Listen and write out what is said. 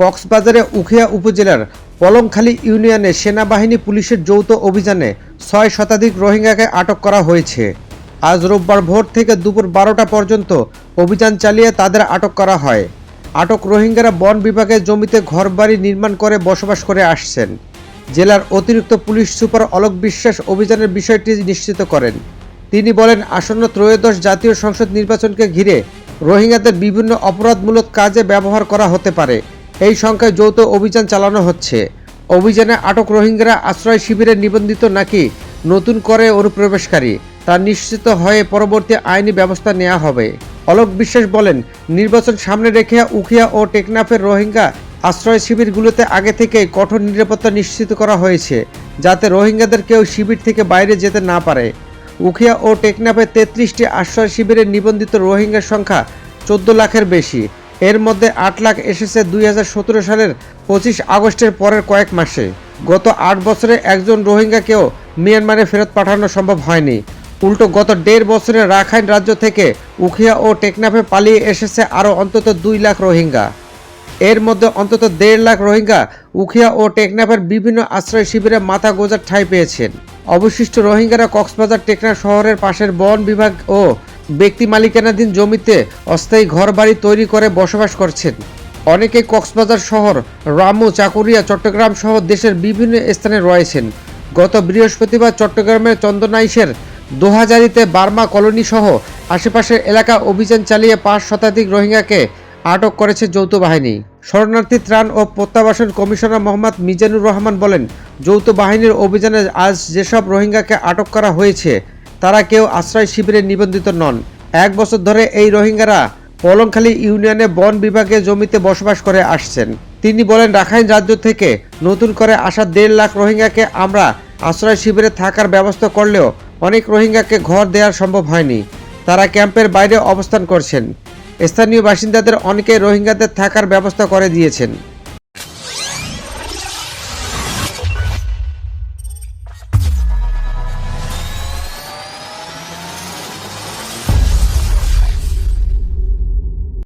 কক্সবাজারে উখিয়া উপজেলার পলংখালী ইউনিয়নে সেনাবাহিনী পুলিশের যৌথ অভিযানে ৬ শতাধিক রোহিঙ্গাকে আটক করা হয়েছে। আজ রোববার ভোর থেকে দুপুর ১২টা পর্যন্ত অভিযান চালিয়ে তাদের আটক করা হয়। আটক রোহিঙ্গারা বন বিভাগের জমিতে ঘরবাড়ি নির্মাণ করে বসবাস করে আসছেন। জেলার অতিরিক্ত পুলিশ সুপার অলোক বিশ্বাস অভিযানের বিষয়টি নিশ্চিত করেন। তিনি বলেন, আসন্ন ত্রয়োদশ জাতীয় সংসদ নির্বাচনকে ঘিরে রোহিঙ্গাদের বিভিন্ন অপরাধমূলক কাজে ব্যবহার করা হতে পারে। এই সংখ্যায় যৌথ অভিযান চালানো হচ্ছে। অভিযানে আটক রোহিঙ্গারা আশ্রয় শিবিরে নিবন্ধিত নাকি নতুন করে অনুপ্রবেশকারী তা নিশ্চিত হয়ে পরবর্তী আইনি ব্যবস্থা নেওয়া হবে। অলোক বিশ্বাস বলেন, নির্বাচন সামনে রেখে উখিয়া ও টেকনাফের রোহিঙ্গা আশ্রয় শিবিরগুলোতে আগে থেকেই কঠোর নিরাপত্তা নিশ্চিত করা হয়েছে, যাতে রোহিঙ্গাদের কেউ শিবির থেকে বাইরে যেতে না পারে। উখিয়া ও টেকনাফে 33টি আশ্রয় শিবিরে নিবন্ধিত রোহিঙ্গার সংখ্যা 14 লাখের বেশি। এর মধ্যে 8 লাখ এসেছে 2017 সালের 25 আগস্টের পরের কয়েক মাসে। গত 8 বছরে একজন রোহিঙ্গাকেও মিয়ানমারে ফেরত পাঠানো সম্ভব হয়নি। উল্টো গত 1.5 বছরে রাখাইন রাজ্য থেকে উখিয়া ও টেকনাফে পালিয়ে এসেছে আরও অন্তত 2 লাখ রোহিঙ্গা। এর মধ্যে অন্তত 1.5 লাখ রোহিঙ্গা উখিয়া ও টেকনাফের বিভিন্ন আশ্রয় শিবিরে মাথা গোঁজার ঠাঁই পেয়েছেন। অবশিষ্ট রোহিঙ্গারা কক্সবাজার টেকনাফ শহরের পাশের বন বিভাগ ও ব্যক্তি মালিকানাধীন জমিতে অস্থায়ী ঘরবাড়ি তৈরি করে বসবাস করছেন। অনেকেই কক্সবাজার শহর, রামু, চাকুরিয়া, চট্টগ্রাম সহ দেশের বিভিন্ন স্থানে রয়েছেন। গত বৃহস্পতিবার চট্টগ্রামের চন্দনাইশের দোহাজারিতে বার্মা কলোনি সহ আশেপাশের এলাকা অভিযান চালিয়ে 5 শতাধিক রোহিঙ্গাকে আটক করেছে যৌথ বাহিনী। শরণার্থী ত্রাণ ও প্রত্যাবাসন কমিশনার মোহাম্মদ মিজানুর রহমান বলেন, যৌথ বাহিনীর অভিযানে আজ যেসব রোহিঙ্গাকে আটক করা হয়েছে তারা কেউ আশ্রয় শিবিরে নিবন্ধিত নন। 1 বছর ধরে এই রোহিঙ্গারা পলংখালী ইউনিয়নে বন বিভাগের জমিতে বসবাস করে আসছেন। তিনি বলেন, রাখাইন রাজ্য থেকে নতুন করে আসা 1.5 লাখ রোহিঙ্গাকে আমরা আশ্রয় শিবিরে থাকার ব্যবস্থা করলেও অনেক রোহিঙ্গাকে ঘর দেওয়া সম্ভব হয়নি। তারা ক্যাম্পের বাইরে অবস্থান করছেন। স্থানীয় বাসিন্দাদের অনেকেই রোহিঙ্গাদের থাকার ব্যবস্থা করে দিয়েছেন।